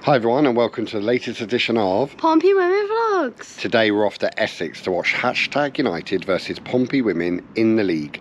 Hi everyone and welcome to the latest edition of Pompey Women Vlogs. Today we're off to Essex to watch #United versus Pompey Women in the league.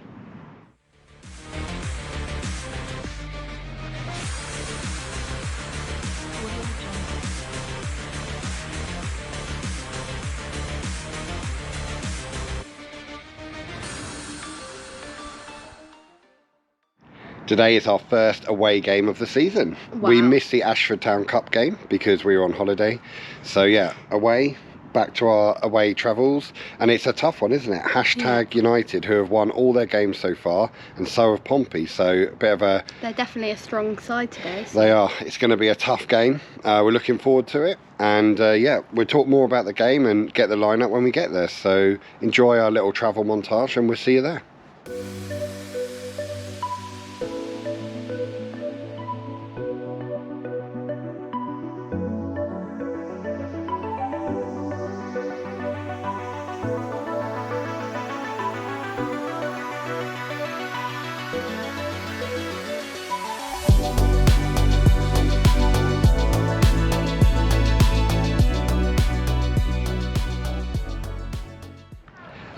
Today is our first away game of the season. Wow. We missed the Ashford Town Cup game because we were on holiday. So yeah, away, back to our away travels. And it's a tough one, isn't it? #United, who have won all their games so far, and so have Pompey. So a bit of a... They're definitely a strong side today. So. They are. It's going to be a tough game. We're looking forward to it. And yeah, we'll talk more about the game and get the lineup when we get there. So enjoy our little travel montage and we'll see you there.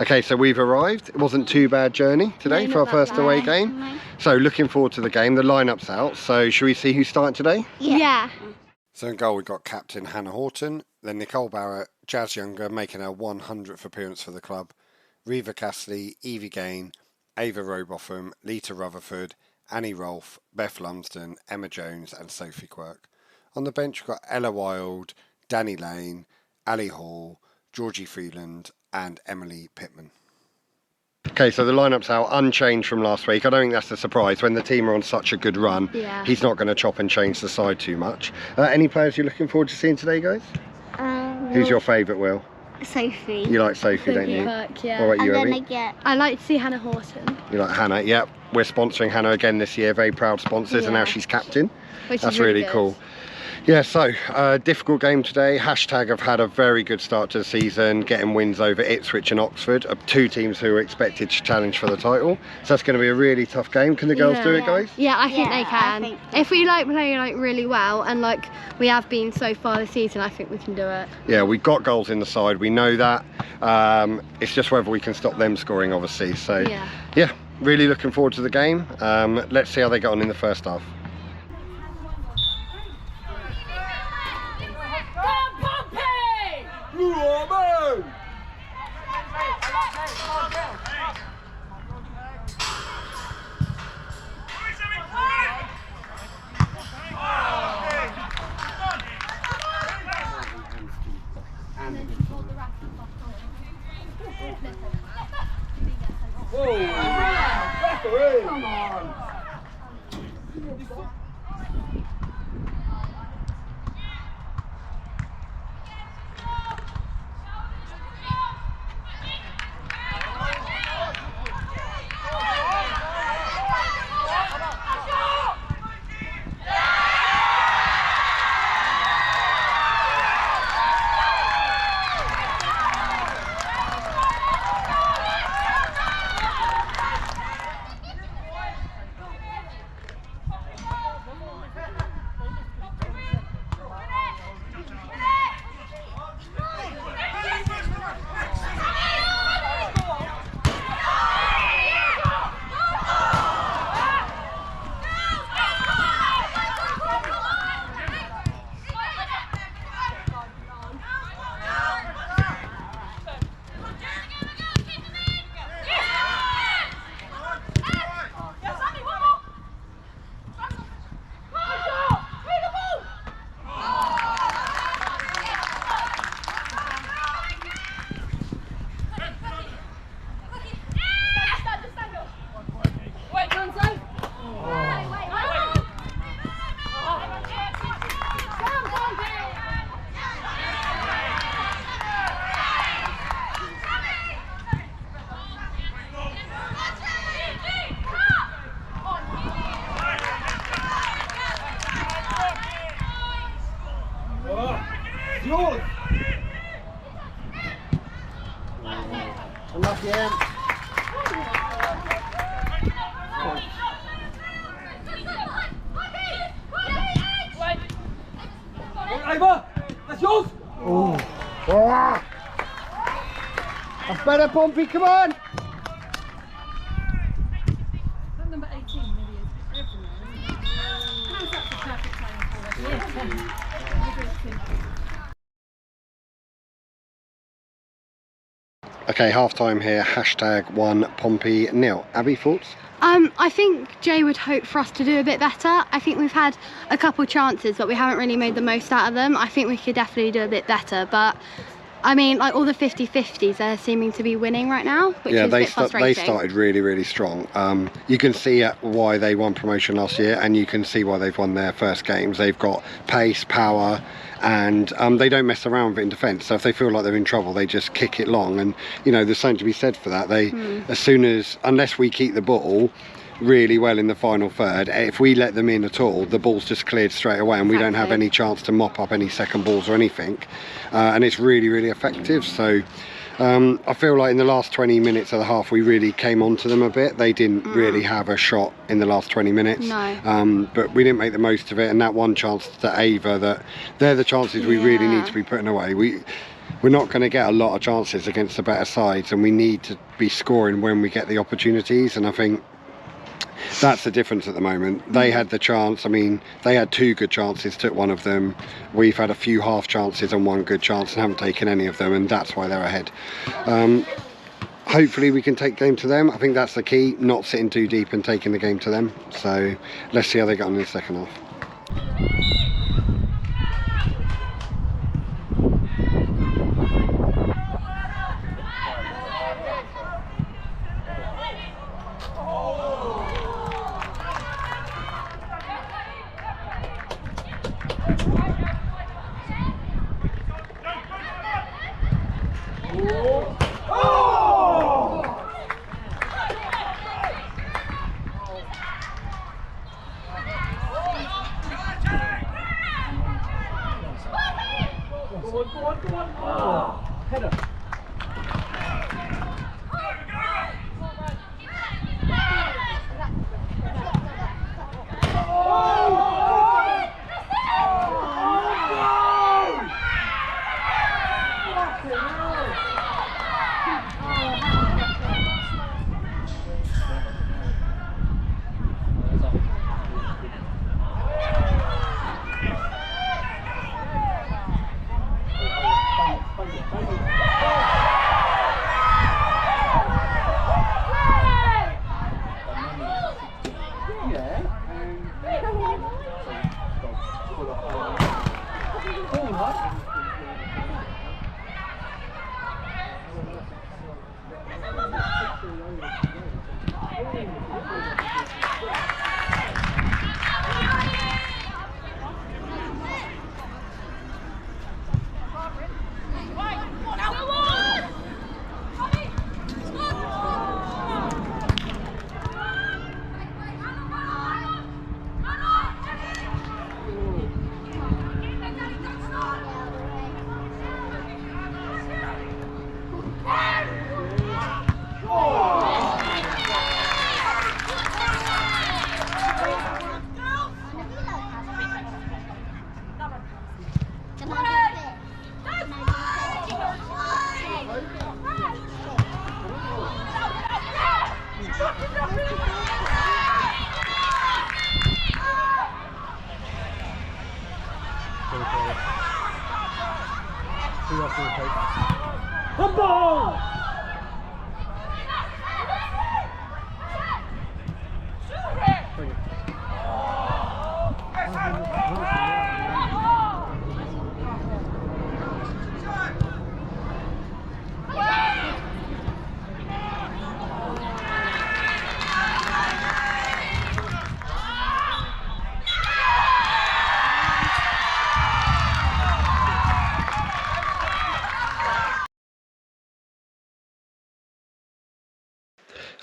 Okay, so we've arrived. It wasn't too bad journey today for our first away game. No. So looking forward to the game. The lineup's out. So should we see who's starting today? Yeah. So in goal we've got captain Hannah Horton, then Nicole Barrett, Jazz Younger making her 100th appearance for the club, Reva Castley, Evie Gain, Ava Robotham, Lita Rutherford, Annie Rolfe, Beth Lumsden, Emma Jones and Sophie Quirk. On the bench we've got Ella Wild, Danny Lane, Ali Hall, Georgie Freeland and Emily Pittman. Okay, so the lineup's out unchanged from last week. I don't think that's a surprise when the team are on such a good run. Yeah. He's not going to chop and change the side too much. Any players you're looking forward to seeing today, guys? Who's your favourite, Will? Sophie. You like Sophie, don't you? Quirk, yeah. What about you, And then Abby? I like to see Hannah Horton. You like Hannah? Yep. We're sponsoring Hannah again this year. Very proud sponsors, and now Yeah. she's captain. Which That's is really really cool. Yeah, so difficult game today. # have had a very good start to the season, getting wins over Ipswich and Oxford, two teams who are expected to challenge for the title. So that's going to be a really tough game. Can the girls do it, guys? Yeah, I think they Yeah, can. I think If we play really well and like we have been so far this season, I think we can do it. Yeah, we've got goals in the side. We know that. It's just whether we can stop them scoring, obviously. So yeah, really looking forward to the game. Let's see how they get on in the first half. Come on! yours. Unlucky, Em. Ava, that's yours. Oh. That's better, Pompey, come on! That number 18 really is everywhere, isn't it? How's that the perfect time for it? Okay, half time here, #1 Pompey 0. Abby, thoughts? I think Jay would hope for us to do a bit better. I think we've had a couple chances, but we haven't really made the most out of them. I think we could definitely do a bit better, but I mean, like all the 50-50s, they're seeming to be winning right now, which is a bit frustrating. They started really, really strong. You can see why they won promotion last year, and you can see why they've won their first games. They've got pace, power, and they don't mess around with it in defence. So if they feel like they're in trouble, they just kick it long. And you know, there's something to be said for that. They, as soon as, unless we keep the ball really well in the final third, if we let them in at all, the ball's just cleared straight away, and we don't have any chance to mop up any second balls or anything. And it's really, really effective. So I feel like in the last 20 minutes of the half, we really came onto them a bit. They didn't really have a shot in the last 20 minutes. No. But we didn't make the most of it, and that one chance to Ava, that they're the chances we really need to be putting away. We're not going to get a lot of chances against the better sides, and we need to be scoring when we get the opportunities, and I think that's the difference at the moment. They had the chance. I mean, they had 2 good chances, took one of them. We've had a few half chances and 1 good chance and haven't taken any of them, and that's why they're ahead. Hopefully we can take game to them. I think that's the key, not sitting too deep and taking the game to them. So let's see how they get on in the second half. Header.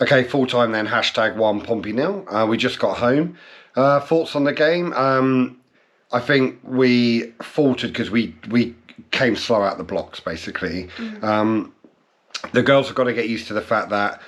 Okay, full time then, #1 Pompey 0. We just got home. Thoughts on the game? I think we faltered because we came slow out the blocks, basically. The girls have got to get used to the fact that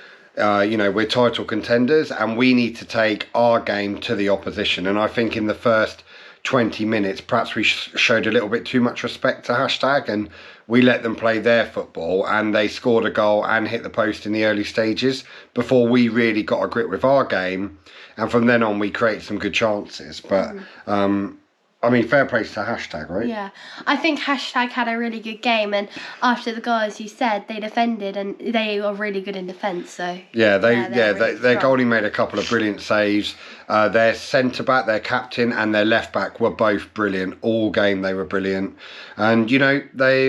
you know, we're title contenders and we need to take our game to the opposition. And I think in the first 20 minutes, perhaps we showed a little bit too much respect to hashtag, and we let them play their football, and they scored a goal and hit the post in the early stages before we really got a grip with our game. And from then on, we created some good chances. But I mean, fair praise to hashtag, right? Yeah, I think hashtag had a really good game, and after the goal, as you said, they defended and they were really good in defence. So their really goalie made a couple of brilliant saves. Their centre back, their captain, and their left back were both brilliant all game. They were brilliant, and you know they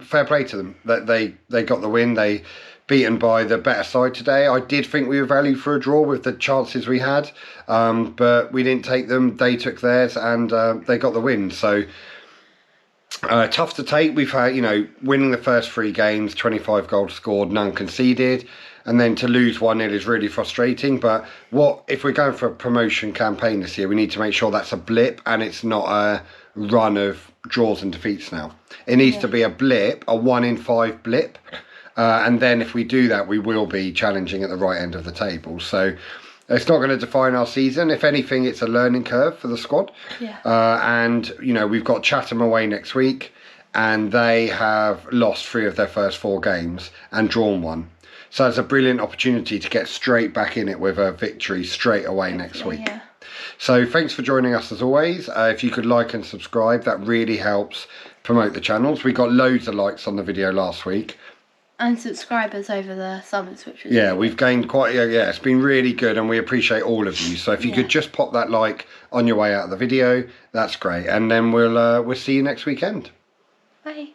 fair play to them. That they got the win. They beaten by the better side today. I did think we were valued for a draw with the chances we had, but we didn't take them. They took theirs, and they got the win. So tough to take. We've had, you know, winning the first 3 games, 25 goals scored, none conceded, and then to lose 1-0 is really frustrating. But what if we're going for a promotion campaign this year? We need to make sure that's a blip and it's not a run of draws and defeats now. It needs to be a blip, a 1 in 5 blip. And then if we do that, we will be challenging at the right end of the table. So it's not going to define our season. If anything, it's a learning curve for the squad. Yeah. And, you know, we've got Chatham away next week, and they have lost 3 of their first 4 games and drawn 1. So it's a brilliant opportunity to get straight back in it with a victory straight away next week. Yeah. So thanks for joining us as always. If you could like and subscribe, that really helps promote the channels. We got loads of likes on the video last week. And subscribers over the summers, which was we've gained quite, it's been really good, and we appreciate all of you. So if you could just pop that like on your way out of the video, that's great. And then we'll see you next weekend. Bye.